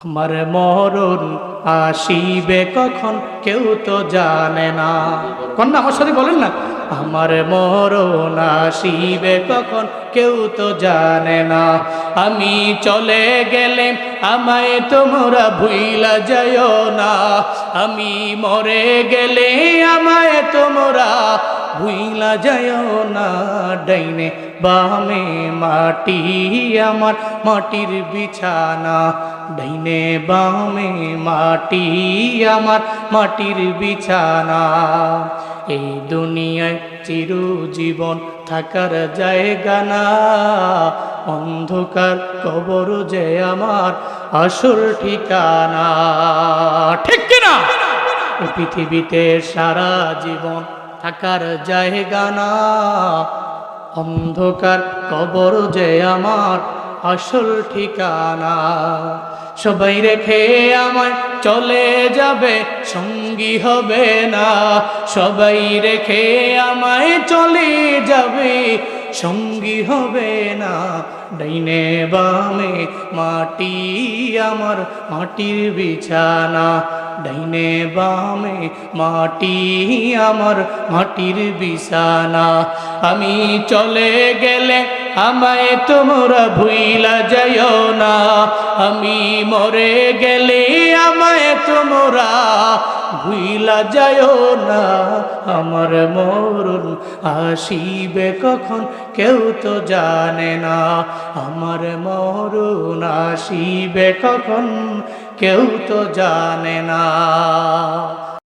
আমার মরণ আসিবে কখন কেউ তো জানে না। কন্যা আমার সাথে বলেন না, আমার মরণ আসিবে কখন কেউ তো জানে না। আমি চলে গেলে আমায় তোমরা ভুইলা যাইও না। আমি মরে গেলে আমায় তোমরা ভুইলা যাইও না। ডাইনে বামে মাটি আমার মাটির বিছানা, ডাইনে বামে মাটি আমার মাটির বিছানা। এই দুনিয়ায় চিরজীবন থাকার জায়গা না, অন্ধকার কবর যে আমার আসল ঠিকানা। ঠিক কিনা? এই পৃথিবীতে সারা জীবন থাকার জায়গা না, অন্ধকার কবর যে আমার আসল ঠিকানা। সবাই রেখে আমায় চলে যাবে, সঙ্গী হবে না। সবাই রেখে আমায় চলে যাবে, সঙ্গী হবে না। ডাইনে বামে মাটি আমার মাটির বিছানা, ডাইনে বামে মাটি আমার মাটির বিছানা। আমি চলে গেলে আমায় তোমরা ভুইলা যাইও না। আমি মরে গেলে আমায় তোমরা ভুইলা যাইও না। আমার মরণ আসিবে কখন কেউ তো জানে না। আমার মরণ আসিবে কখন কেউ তো জানে না।